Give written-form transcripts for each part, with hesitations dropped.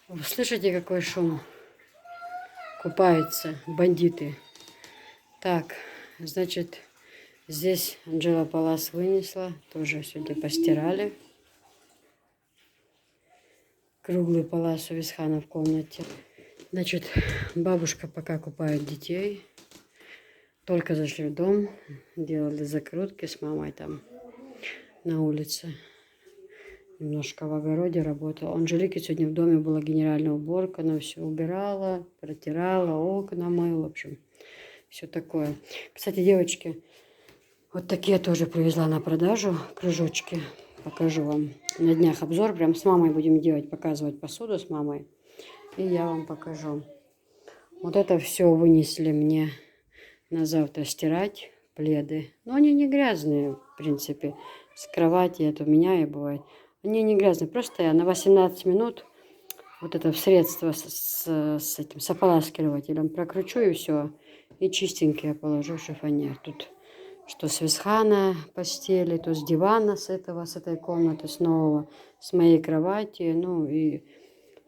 Вы слышите, какой шум? Купаются бандиты. Так, значит, здесь Анжела Палас вынесла. Тоже сегодня постирали. Круглый палас у Висхана в комнате. Значит, бабушка пока купает детей. Только зашли в дом. Делали закрутки с мамой там на улице. Немножко в огороде работала. У Анжелики сегодня в доме была генеральная уборка. Она все убирала, протирала, окна мыла. В общем, все такое. Кстати, девочки, вот такие тоже привезла на продажу кружочки. Покажу вам. На днях обзор. Прям с мамой будем делать, показывать посуду с мамой. И я вам покажу. Вот это все вынесли мне на завтра стирать. Пледы. Но они не грязные, в принципе. С кровати это у меня и бывает. Они не грязные. Просто я на 18 минут вот это средство с этим с ополаскивателем прокручу и все. И чистенькие положу в шифонер. Тут что с Висхана постели, то с дивана с этой комнаты, с нового, с моей кровати. Ну и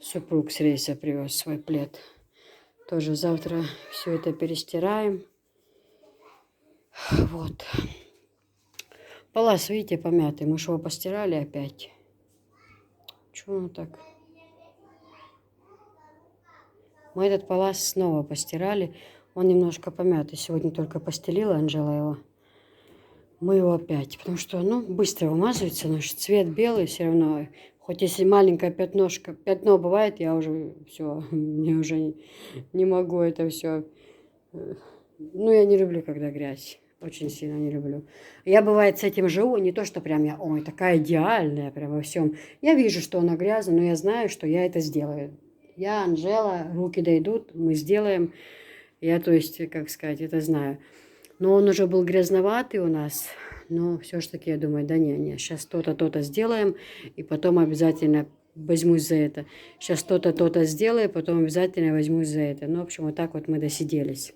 супруг с рейса привез свой плед. Тоже завтра все это перестираем. Вот. Палас, видите, помятый. Мы же его постирали опять. Чего он так? Мы этот палас снова постирали. Он немножко помятый. Сегодня только постелила Анжела его. Мы его опять. Потому что, ну, быстро вымазывается. Наш цвет белый все равно. Хоть если маленькое пятно бывает, я уже все, мне уже не могу это все. Ну, я не люблю, когда грязь. Очень сильно не люблю. Я, бывает, с этим живу. Не то, что прям я, ой, такая идеальная прям во всем. Я вижу, что она грязная, но я знаю, что я это сделаю. Я, Анжела, руки дойдут, мы сделаем. Я, то есть, как сказать, это знаю. Но он уже был грязноватый у нас. Но все-таки я думаю, да не, сейчас то-то, то-то сделаем. И потом обязательно возьмусь за это. Сейчас то-то, то-то сделаю, потом обязательно возьмусь за это. Ну, в общем, вот так вот мы досиделись.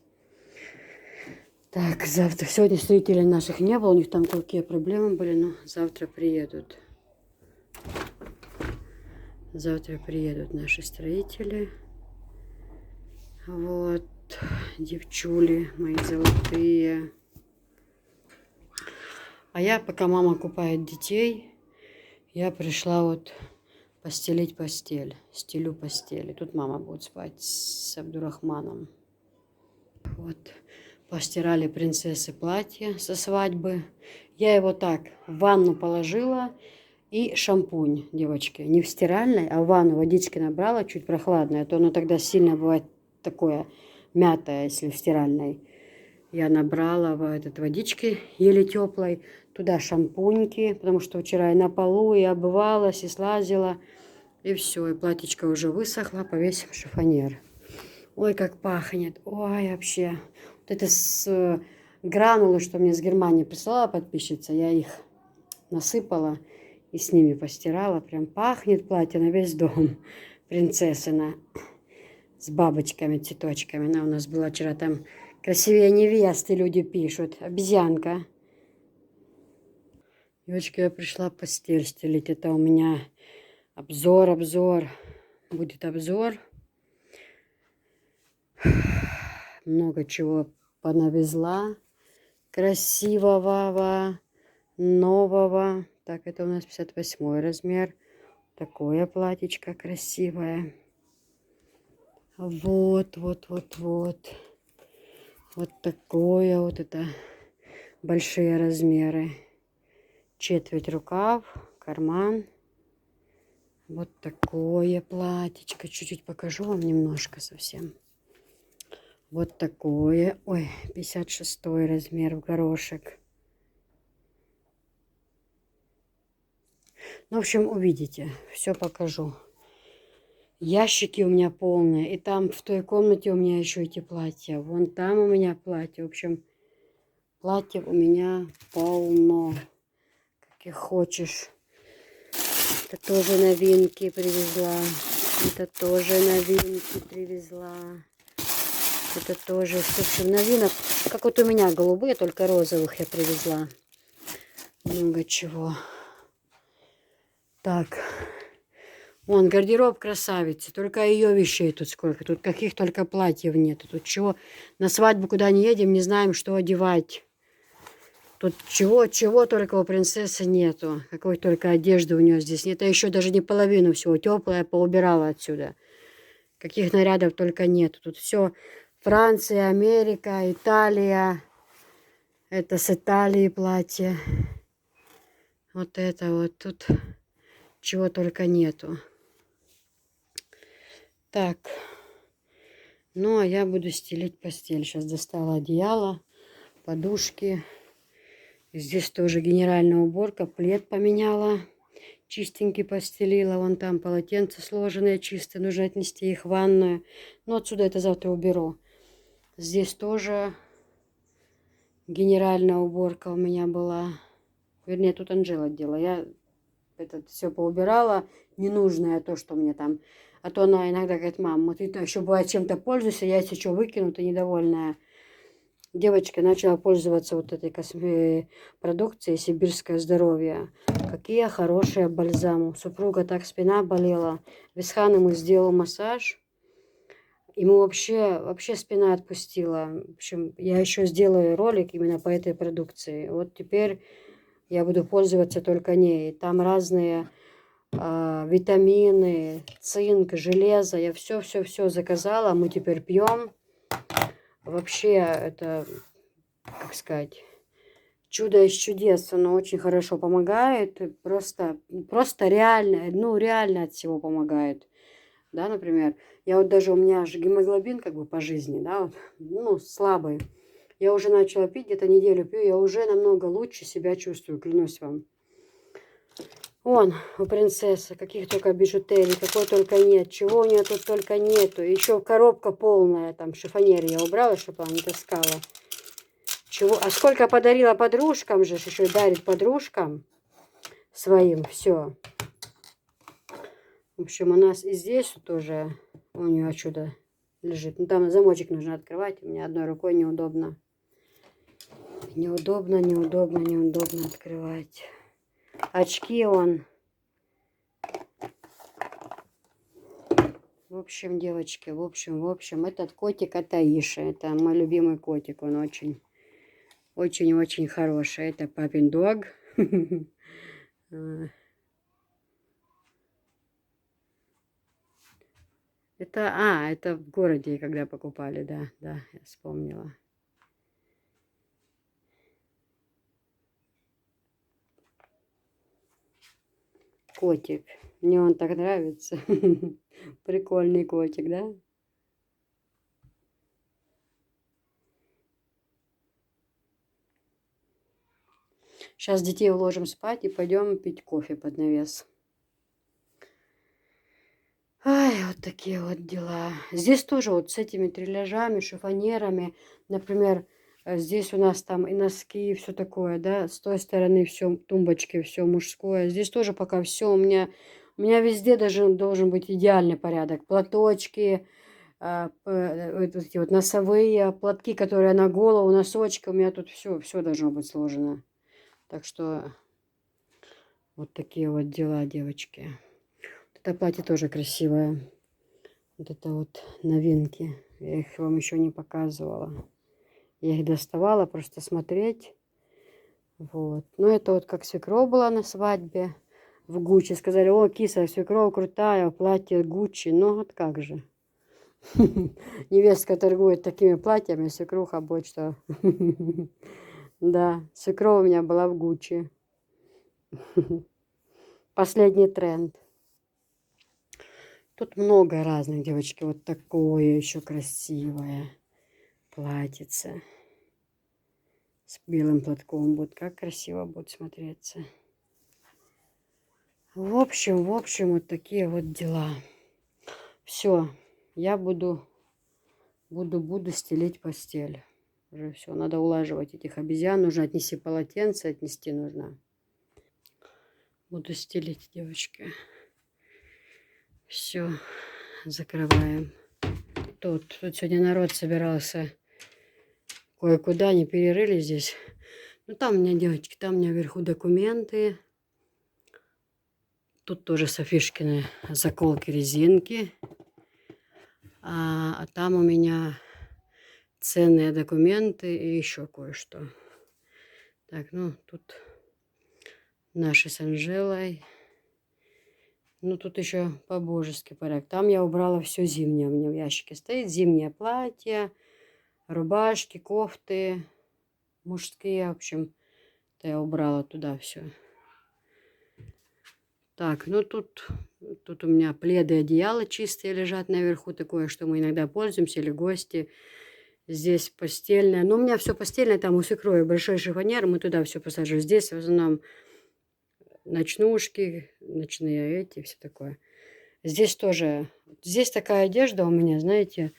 Так, завтра. Сегодня строителей наших не было, у них там какие проблемы были, но завтра приедут. Завтра приедут наши строители. Вот, девчули мои золотые. А я, пока мама купает детей, я пришла вот постелить постель. Стелю постель. И тут мама будет спать с Абдурахманом. Вот. Постирали принцессы платье со свадьбы. Я его так в ванну положила. И шампунь, девочки. Не в стиральной, а в ванну водички набрала, чуть прохладное. А то оно тогда сильно бывает такое мятое, если в стиральной. Я набрала водички еле теплой. Туда шампуньки, потому что вчера и на полу, и обывалась, и слазила. И все, и платьечко уже высохло, повесим в шифонер. Ой, как пахнет. Ой, вообще. Вот это с гранулы, что мне с Германии прислала подписчица, я их насыпала и с ними постирала. Прям пахнет платье на весь дом. Принцессина. С бабочками, цветочками. Она у нас была вчера там красивее невесты, люди пишут. Обезьянка. Девочки, я пришла постель стелить. Это у меня обзор. Будет обзор. Много чего понавезла. Красивого, нового. Так, это у нас 58 размер. Такое платьечко красивое. Вот. Вот такое вот это. Большие размеры. Четверть рукав, карман. Вот такое платьечко. Чуть-чуть покажу вам немножко совсем. Вот такое. Ой, 56 размер в горошек. Ну, в общем, увидите. Все покажу. Ящики у меня полные. И там в той комнате у меня еще эти платья. Вон там у меня платья. В общем, платьев у меня полно. Каких хочешь. Это тоже новинки привезла. Это тоже новинки привезла. Это тоже, в общем, новинок. Как вот у меня голубые, только розовых я привезла. Много чего. Так. Вон, гардероб красавицы. Только ее вещей тут сколько. Тут каких только платьев нет. Тут чего. На свадьбу куда не едем, не знаем, что одевать. Тут чего только у принцессы нету. Какой только одежды у нее здесь нет. А еще даже не половину всего. Теплая поубирала отсюда. Каких нарядов только нет. Тут все Франция, Америка, Италия. Это с Италии платье. Вот это вот. Тут чего только нету. Так. Ну, а я буду стелить постель. Сейчас достала одеяло, подушки. Здесь тоже генеральная уборка. Плед поменяла. Чистенький постелила. Вон там полотенца сложенные, чистые. Нужно отнести их в ванную. Но отсюда это завтра уберу. Здесь тоже генеральная уборка у меня была. Вернее, тут Анжела делала. Я это все поубирала. Ненужное то, что мне там. А то она иногда говорит: мам, вот ты еще бывает чем-то пользуешься, я тебе что выкину, ты недовольная. Девочка начала пользоваться вот этой продукцией «Сибирское здоровье». Какие хорошие бальзамы. Супруга так спина болела. Висхан ему сделал массаж. Ему вообще спина отпустила. В общем, я еще сделаю ролик именно по этой продукции. Вот теперь я буду пользоваться только ней. Там разные витамины, цинк, железо. Я все заказала. Мы теперь пьем. Вообще, это, как сказать, чудо из чудес. Оно очень хорошо помогает. Просто реально, реально от всего помогает. Да, например, я вот даже, у меня же гемоглобин как бы по жизни, да, вот, слабый. Я уже начала пить, где-то неделю пью, я уже намного лучше себя чувствую, клянусь вам. Вон, у принцессы, каких только бижутерий, какой только нет, чего у нее тут только нету. Еще коробка полная, там, шифонер я убрала, чтобы она не таскала. Чего? А сколько подарила подружкам же, еще дарит подружкам своим, все. В общем, у нас и здесь тоже у нее чудо лежит. Ну, там замочек нужно открывать, у меня одной рукой неудобно. Неудобно открывать. Очки он. В общем, девочки, в общем, этот котик это Аиша. Это мой любимый котик. Он очень хороший. Это папин дог. Это в городе, когда покупали, да, я вспомнила. Котик. Мне он так нравится. Прикольный котик, да? Сейчас детей уложим спать и пойдем пить кофе под навес. Ай, вот такие вот дела. Здесь тоже вот с этими трильяжами, шифонерами. Например, здесь у нас там и носки, и все такое, да. С той стороны все, тумбочки, все мужское. Здесь тоже пока все. У меня везде даже должен быть идеальный порядок. Платочки, вот эти вот носовые, платки, которые на голову, носочки. У меня тут все должно быть сложено. Так что вот такие вот дела, девочки. Это платье тоже красивое. Вот это вот новинки. Я их вам еще не показывала. Я их доставала просто смотреть. Вот. Ну, это вот как свекровь была на свадьбе в Гуччи. Сказали: о, киса, свекровь крутая, платье Гуччи. Ну, вот как же. Невестка торгует такими платьями, свекруха будет что. Да, свекровь у меня была в Гуччи. Последний тренд. Тут много разных, девочки. Вот такое еще красивое платьице. С белым платком будет. Как красиво будет смотреться. В общем, вот такие вот дела. Все. Я буду стелить постель. Уже все. Надо улаживать этих обезьян. Нужно отнести полотенце. Отнести нужно. Буду стелить, девочки. Все. Закрываем. Тут сегодня народ собирался кое-куда, не перерыли здесь. Ну, там у меня, девочки, там у меня вверху документы. Тут тоже Софишкины заколки, резинки. А там у меня ценные документы и еще кое-что. Так, ну тут наши с Анжелой. Ну тут еще по-божески порядок. Там я убрала все зимнее. У меня в ящике стоит зимнее платье, рубашки, кофты мужские. В общем, это я убрала туда все. Так, ну тут у меня пледы, одеяла чистые лежат наверху. Такое, что мы иногда пользуемся, или гости. Здесь постельное. Ну, у меня все постельное, там у свекрови большой шифонер, мы туда все посажу. Здесь в основном ночнушки, ночные эти, все такое. Здесь тоже, здесь такая одежда у меня, знаете,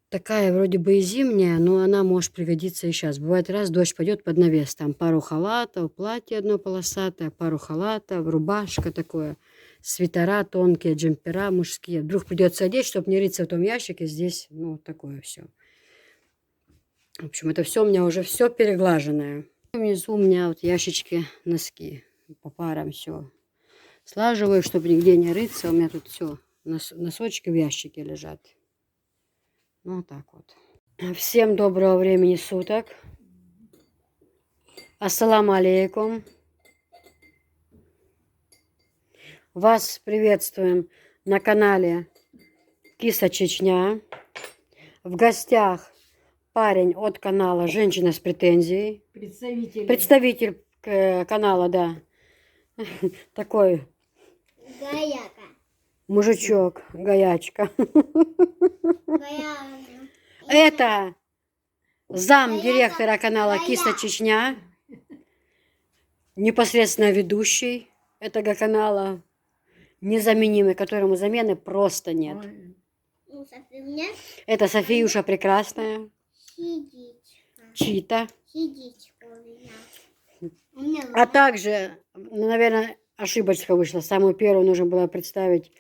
такая вроде бы и зимняя, но она может пригодиться и сейчас. Бывает, раз дождь пойдет под навес, там пару халатов, платье одно полосатое, пару халатов, рубашка такое, свитера тонкие, джемпера мужские. Вдруг придется одеть, чтобы не рыться в том ящике, здесь, ну, такое все. В общем, это все у меня уже все переглаженное. Внизу у меня вот ящички, носки. По парам все слаживаю, чтобы нигде не рыться. У меня тут все носочки в ящике лежат. Ну, вот так вот. Всем доброго времени суток. Ассаламу алейкум. Вас приветствуем на канале Киса Чечня. В гостях парень от канала «Женщина с претензией». Представитель канала, да. Такой Гаяка. мужичок, гаячка. Гаяка. Это зам директора канала Киса Чечня, непосредственно ведущий этого канала, незаменимый, которому замены просто нет. Ну, совсем Это Софиюша прекрасная, сидичка. Чита. Сидичка у меня. У меня А также, наверное, ошибочка вышла. Самую первую нужно было представить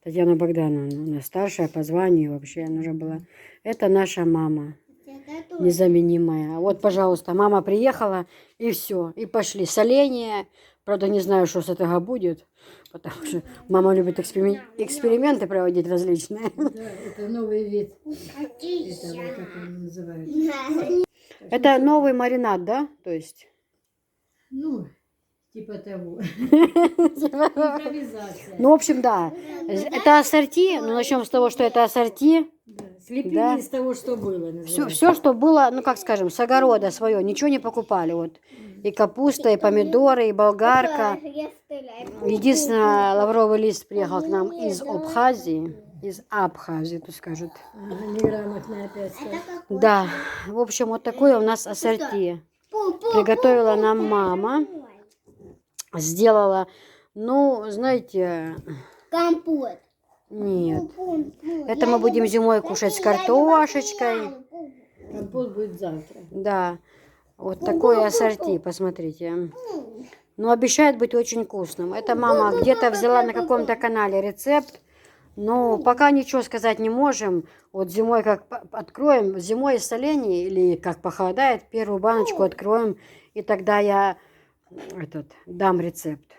Татьяну Богдановну. Она старшая по званию вообще нужно было. Это наша мама, незаменимая. Вот, пожалуйста, мама приехала, и все. И пошли. Соление. Правда, не знаю, что с этого будет. Потому что мама любит эксперименты проводить различные. Да, это новый вид. Это вот как он называется. Это новый маринад, да? То есть... Ну, типа того. Импровизация. Ну, в общем, да. Это ассорти. Ну, начнем с того, что это ассорти. Да. Слепили Да. из того, что было. Все, что было, ну, как скажем, с огорода свое. Ничего не покупали. Вот. И капуста, и помидоры, и болгарка. Единственное, лавровый лист приехал к нам из Абхазии. Из Абхазии, тут скажут. Неграмотно опять. Да. В общем, вот такое у нас ассорти. Приготовила нам мама. Сделала, ну, знаете... Компот. Нет. Это мы будем зимой кушать с картошечкой. Компот будет завтра. Да. Вот такое ассорти, посмотрите. Ну, обещает быть очень вкусным. Это мама где-то взяла на каком-то канале рецепт. Но пока ничего сказать не можем. Вот зимой как откроем, зимой из солений, или как похолодает, первую баночку откроем. И тогда я дам рецепт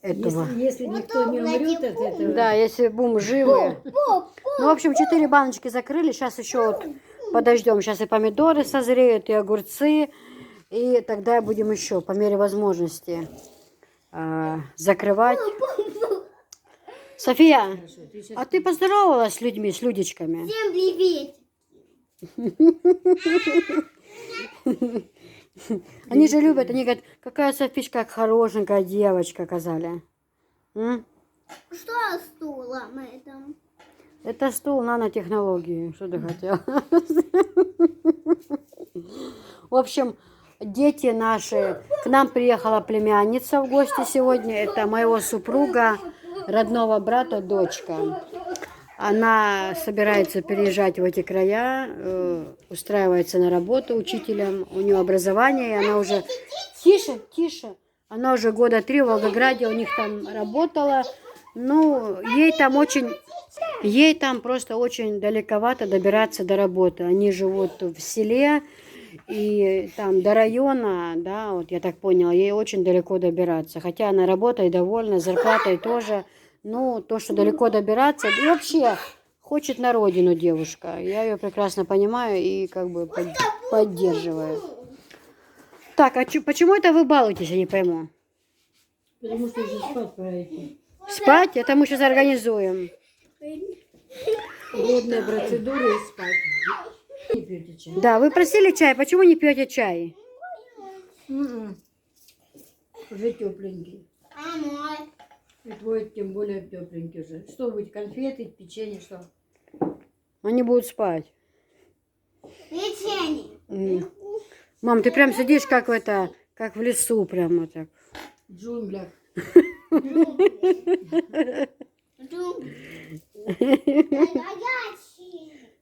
этого. Если никто не умрет от этого. Да, если будем живы. Ну, в общем, 4 баночки закрыли. Сейчас еще вот подождем. Сейчас и помидоры созреют, и огурцы. И тогда будем еще по мере возможности закрывать. София, а ты поздоровалась с людьми, с людичками? Всем привет. Они же любят, они говорят, какая Софичка хорошенькая девочка, сказали. М? Что стулом этом? Это стул нанотехнологии. Что ты хотела? В общем, дети наши. К нам приехала племянница в гости сегодня. Это моего супруга, родного брата, дочка. Она собирается переезжать в эти края, устраивается на работу учителем. У нее образование, и она уже... Тише, тише. Она уже года 3 в Волгограде, у них там работала. Ну, ей там просто очень далековато добираться до работы. Они живут в селе, И там до района, да, вот я так поняла, ей очень далеко добираться. Хотя она работает довольна, зарплатой тоже. Ну, то, что далеко добираться, и вообще хочет на родину девушка. Я ее прекрасно понимаю и как бы поддерживаю. Так, а почему это вы балуетесь, я не пойму? Потому что уже спать пора идти. Спать? Это мы сейчас организуем. Водные процедуры и спать. Не пьете чай? Да, вы просили чай, почему не пьете чай? Уже тепленький. А мой? И твой тем более тепленький уже. Что будет? Конфеты, печенье, что? Они будут спать. Печенье. Мам, ты прям сидишь как как в лесу прям вот так. В джунглях.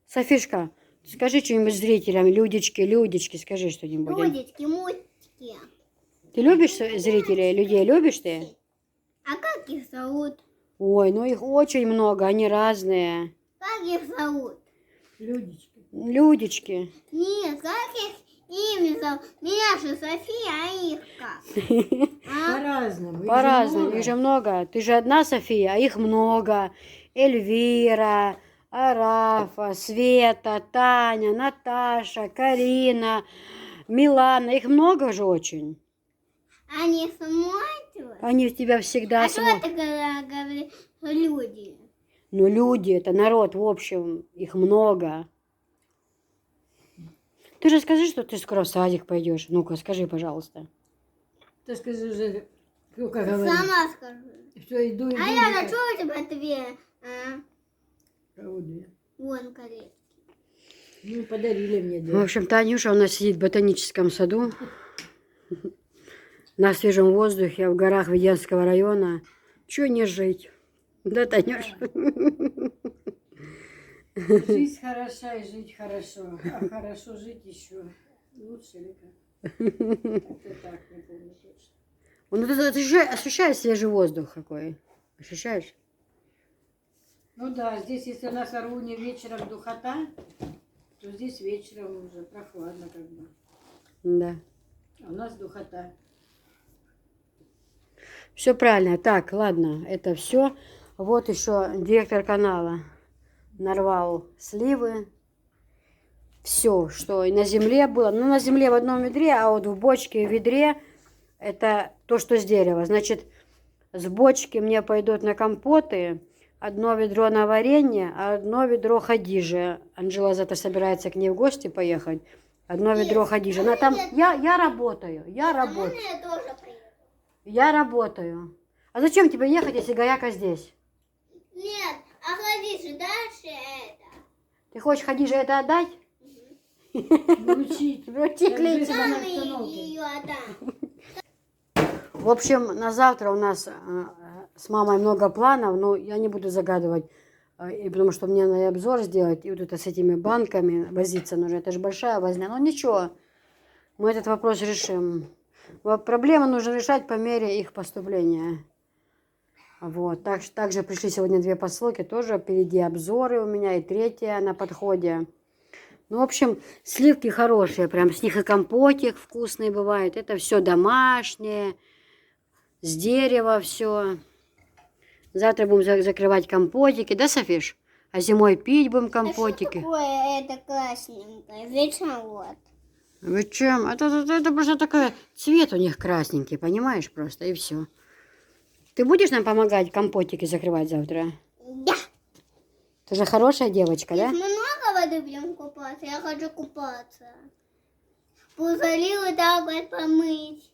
Софишка, скажи что-нибудь зрителям, людички, скажи что-нибудь. Мультики, мультики. Ты любишь зрителей, людей любишь ты? А как их зовут? Ой, ну их очень много, они разные. Как их зовут? Людички. Людички. Нет, как их имя зовут? Меня же София, а их как? А? По-разному. Их же По-разному, много. их же много. Ты же одна, София, а их много. Эльвира, Арафа, Света, Таня, Наташа, Карина, Милана. Их много же очень. Они смотрят? Они в тебя всегда А что смотрят. ты когда говоришь люди? Ну, люди, это народ, в общем, их много. Ты же скажи, что ты скоро в садик пойдешь. Ну-ка, скажи, пожалуйста. Ты скажи уже, ну, как говорит. Сама скажу. Все, иду. А я на что у тебя две? Вон колечки. Ну, подарили мне В две. общем, Танюша у нас сидит в ботаническом саду. На свежем воздухе, в горах Веденского района. Чего не жить? Да, Танюша? Жизнь хороша и жить хорошо. А хорошо жить еще лучше ли как? Как-то так, не помню точно. Ну, ты ощущаешь свежий воздух какой? Ощущаешь? Ну да, здесь, если у нас в Аруне вечером духота, то здесь вечером уже прохладно как бы. Да. А у нас духота. Все правильно. Так, ладно, это все. Вот еще директор канала нарвал сливы. Все, что и на земле было. Ну, на земле в одном ведре, а вот в бочке и в ведре это то, что с дерева. Значит, с бочки мне пойдут на компоты, одно ведро на варенье, а одно ведро хадижи. Анжела завтра собирается к ней в гости поехать. Одно ведро хадижи. Она там, я работаю. Я тоже приеду. Я работаю. А зачем тебе ехать, если Гаяка здесь? Нет, а ходи же дальше это. Ты хочешь хадиже это отдать? Вручить. Вручить Как лично. жизнь. Мама обстановке. ее отдам. В общем, на завтра у нас с мамой много планов, но я не буду загадывать, и потому что мне надо обзор сделать, и вот это с этими банками возиться нужно. Это же большая возня. Но ничего, мы этот вопрос решим. Проблемы нужно решать по мере их поступления. Вот. Также пришли сегодня 2 посылки, тоже впереди обзоры у меня, и 3 на подходе. Ну, в общем, сливки хорошие, прям с них и компотик вкусный бывает. Это все домашнее, с дерева все. Завтра будем закрывать компотики, да, Софиш? А зимой пить будем компотики. А что такое это красненькое? Зачем вот? Зачем? Это просто такой цвет у них красненький, понимаешь, просто, и все. Ты будешь нам помогать компотики закрывать завтра? Да. Ты же хорошая девочка, да? Здесь много воды будем купаться. Я хочу купаться. Позалила так вот помыть.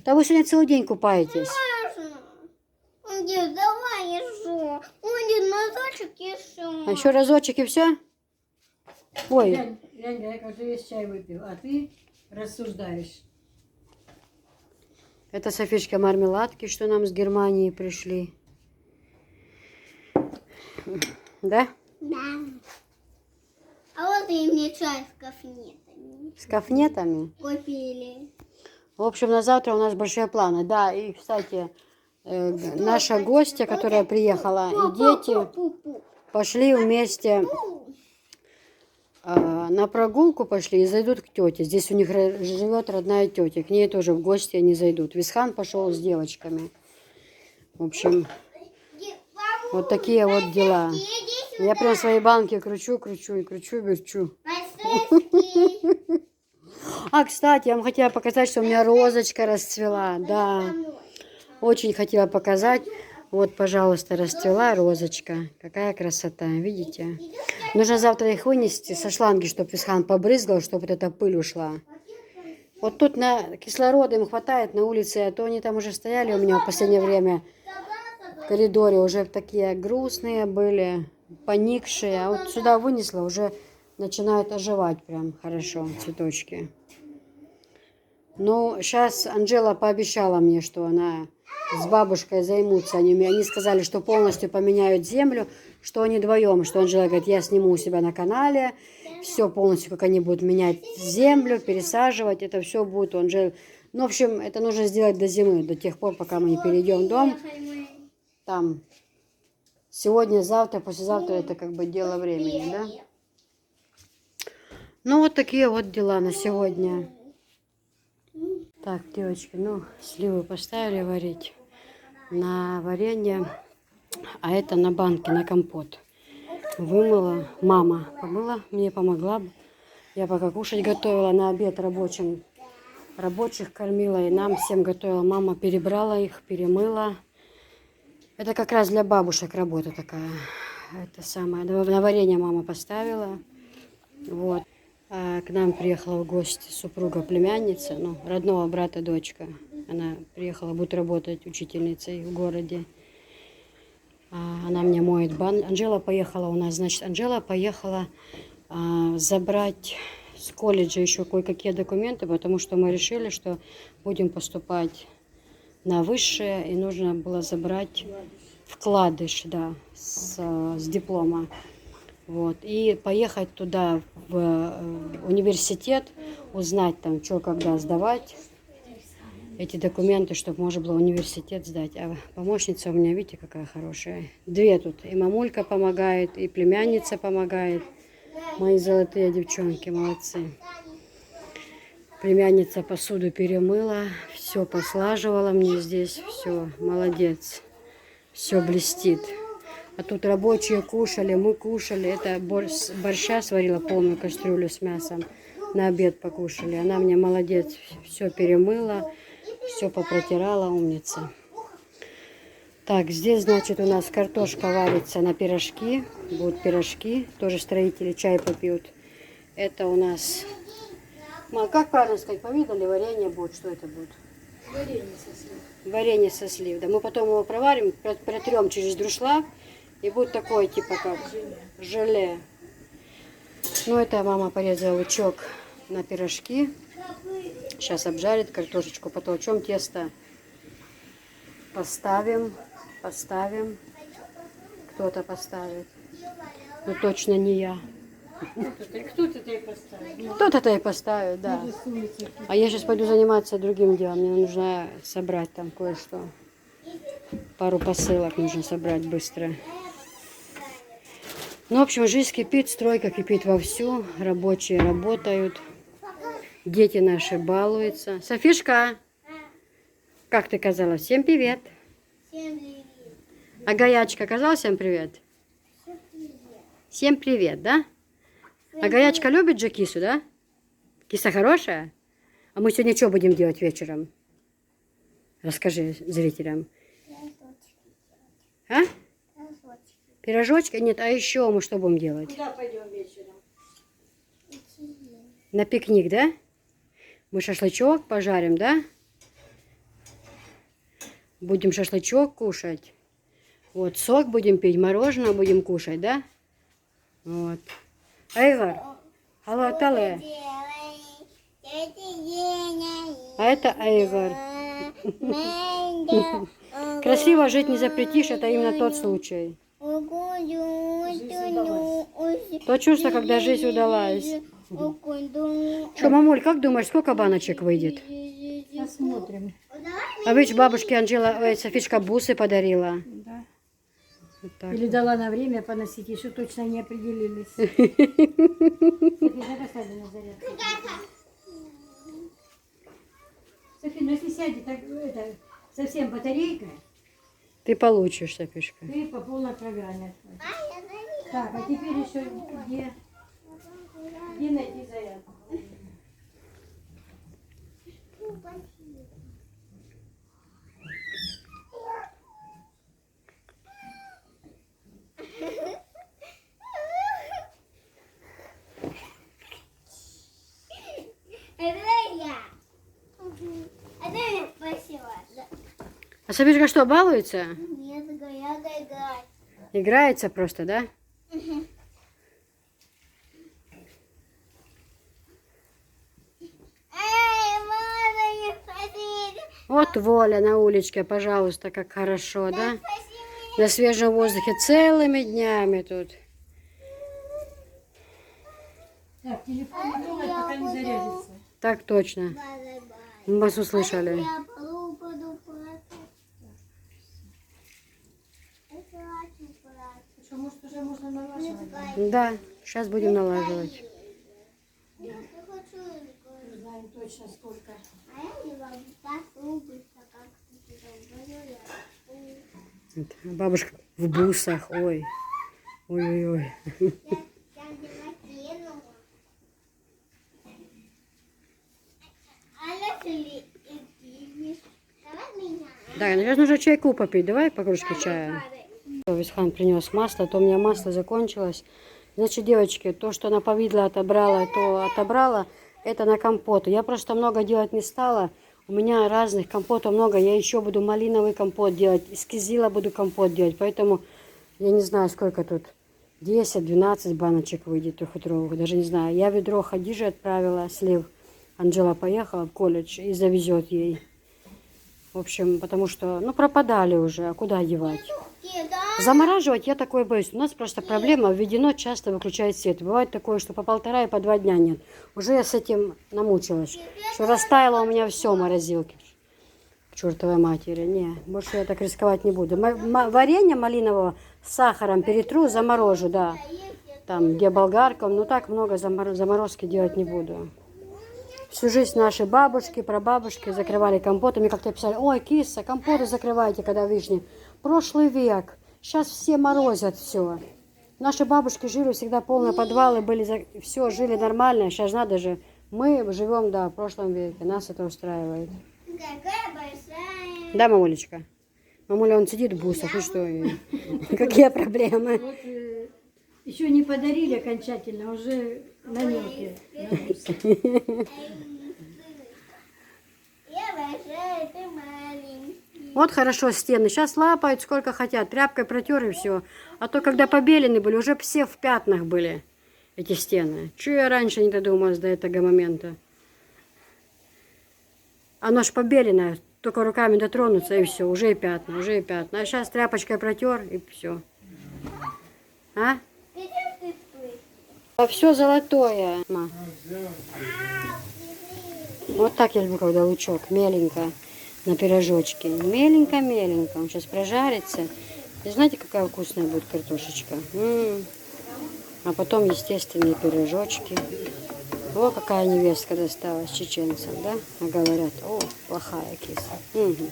Да вы сегодня целый день купаетесь. Можно. Дед, давай еще. Дед, носочек еще. А еще разочек и все? Ой, Глянь, я как весь чай выпил, а ты рассуждаешь. это Софишка мармеладки, что нам с Германии пришли. Да? Да. А вот и мне чай с кофнетами. С кофнетами. Купили. В общем, на завтра у нас большие планы. Да, и, кстати, наша гостья, которая приехала, и дети пошли вместе на прогулку пошли и зайдут к тете. Здесь у них живет родная тетя. К ней тоже в гости они зайдут. Висхан пошел с девочками. В общем, вот такие вот дела. Я прям свои банки кручу, верчу. А, кстати, я вам хотела показать, что у меня розочка расцвела. Да, очень хотела показать. Вот, пожалуйста, расцвела розочка. Какая красота, видите? Нужно завтра их вынести со шланги, чтобы Висхан побрызгал, чтобы вот эта пыль ушла. Вот тут на кислорода им хватает на улице, а то они там уже стояли у меня в последнее время в коридоре, уже такие грустные были, поникшие. А вот сюда вынесла, уже начинают оживать прям хорошо цветочки. Ну, сейчас Анжела пообещала мне, что она с бабушкой займутся ними. Они сказали, что полностью поменяют землю, что они вдвоем, что Анжела говорит, я сниму у себя на канале, все полностью, как они будут менять землю, пересаживать, это все будет у Анжелы. Ну, в общем, это нужно сделать до зимы, до тех пор, пока мы не перейдем в дом. Там сегодня, завтра, послезавтра, это как бы дело времени, да? Ну, вот такие вот дела на сегодня. Так, девочки, ну, сливы поставили варить на варенье, а это на банке, на компот. Вымыла, мама помыла, мне помогла. Я пока кушать готовила, на обед рабочих кормила и нам всем готовила. Мама перебрала их, перемыла. Это как раз для бабушек работа такая. Это самое. На варенье мама поставила. Вот. А к нам приехала в гости супруга племянница, ну, родного брата дочка. Она приехала, будет работать учительницей в городе. Она мне моет бан. Анжела поехала у нас, значит, Анжела поехала забрать с колледжа еще кое-какие документы, потому что мы решили, что будем поступать на высшее, и нужно было забрать вкладыш, да, с диплома. Вот. И поехать туда, в университет, узнать там, что, когда сдавать эти документы, чтобы можно было университет сдать. А помощница у меня, видите, какая хорошая. Две тут. И мамулька помогает, и племянница помогает. Мои золотые девчонки, молодцы. Племянница посуду перемыла, все послаживала мне здесь, все, молодец. Все блестит. А тут рабочие кушали, мы кушали. Это борща сварила полную кастрюлю с мясом. На обед покушали. Она мне молодец, все перемыла, все попротирала, умница. Так, здесь, значит, у нас картошка варится на пирожки. Будут пирожки, тоже строители чай попьют. Это у нас, мам, как правильно сказать, повидали, варенье будет, что это будет? Варенье со слив. Варенье со слив, да. Мы потом его проварим, протрем через друшлаг. И будет такое, типа как желе. Ну, это мама порезала лучок на пирожки. Сейчас обжарит картошечку, потолчем тесто. Поставим. Кто-то поставит. Ну, точно не я. Кто-то и поставил. Кто-то и поставит, да. А я сейчас пойду заниматься другим делом. Мне нужно собрать там кое-что. Пару посылок нужно собрать быстро. Ну, в общем, жизнь кипит, стройка кипит вовсю, рабочие работают, дети наши балуются. Софишка, как ты казала, всем привет. Всем привет. А Гаячка казала всем привет? Всем привет, да? А Гаячка любит же кису, да? Киса хорошая? А мы сегодня что будем делать вечером? Расскажи зрителям. А? Пирожочки? Нет, а еще мы что будем делать? Куда пойдем вечером? На пикник, да? Мы шашлычок пожарим, да? Будем шашлычок кушать. Вот, сок будем пить, мороженое будем кушать, да? Вот. Айгар, алло, тале. А это Айгар. Красиво жить не запретишь, это именно тот случай. То чувство, когда жизнь удалась. Что, мамуль, как думаешь, сколько баночек выйдет? Посмотрим. А ведь бабушке Анжела, Софичка бусы подарила. Да. Вот так. Или дала на время поносить, еще точно не определились. София, поставь на зарядку. София, ну если сядет так, это, совсем батарейка, Ты получишь, Софишка. ты по полной программе. А, я завидела. Так, а теперь еще где найти зарядку? Это я. Это я спросила. А Софишка что, балуется? Нет, я играть. Играется просто, да? Эй, мама, не спаси. Вот Воля на уличке, пожалуйста, как хорошо, да? Спаси меня. На свежем воздухе целыми днями тут. Так, телефон не трогать, пока не зарядится. Так точно. Бай-бай. Мы вас услышали. Я буду плакать. Я хочу плакать. Что, может, уже можно налаживать? Да, сейчас будем налаживать. Я хочу играть. Не знаем точно сколько. А я не могу послушаться, как ты там говорила. Вот, бабушка в бусах, ой. Ой-ой-ой. Я не накинула. А если ты давай меня. Да, наверное, нужно чайку попить. Давай по кружке чая. Висхан принес масло, а то у меня масло закончилось. Значит, девочки, то, что на повидло отобрала, то отобрала, это на компот. Я просто много делать не стала. У меня разных компотов много. Я еще буду малиновый компот делать. Из кизила буду компот делать. Поэтому я не знаю, сколько тут. 10-12 баночек выйдет трехлитровых. Даже не знаю. Я ведро Хадиже отправила, слив. Анжела поехала в колледж и завезет ей. В общем, потому что, ну, пропадали уже. А куда девать? Замораживать я такое боюсь. У нас просто проблема, введено часто выключает свет. Бывает такое, что по 1,5 и по 2 дня нет. Уже я с этим намучилась. Что растаяло у меня все в морозилке. К чертовой матери. Не, больше я так рисковать не буду. Варенье малинового с сахаром перетру, заморожу, да. Там, где болгарком, но так много заморозки делать не буду. Всю жизнь наши бабушки, прабабушки закрывали компотами. Как-то писали, ой, киса, компоты закрывайте, когда вишни. Прошлый век. Сейчас все морозят все. Наши бабушки жили всегда полные подвалы, были все, жили нормально. Сейчас надо же. Мы живем, да, в прошлом веке. Нас это устраивает. Какая большая. Да, мамулечка? Мамуля, он сидит в бусах, и что? Какие проблемы? Вот еще не подарили окончательно, уже намеки. Я большая, ты маленький. Вот хорошо стены. Сейчас лапают сколько хотят. Тряпкой протер и все. А то, когда побелены были, уже все в пятнах были эти стены. Чего я раньше не додумалась до этого момента? Оно ж побеленное. Только руками дотронуться и все. Уже и пятна, уже и пятна. А сейчас тряпочкой протер и все. А? Где ты спишь? А все золотое. Ма. Вот так я люблю, когда лучок меленько на пирожочке. Меленько-меленько. Он сейчас прожарится. И знаете, какая вкусная будет картошечка? А потом естественные пирожочки. О, какая невестка досталась чеченцам, да? А говорят, о, плохая киса. Угу.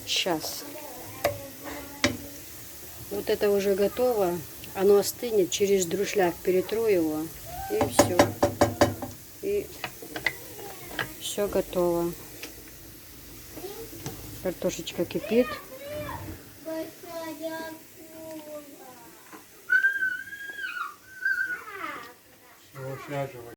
Сейчас. Вот это уже готово. Оно остынет, через друшляк перетру его. И все. И все готово. Картошечка кипит. Большая акула.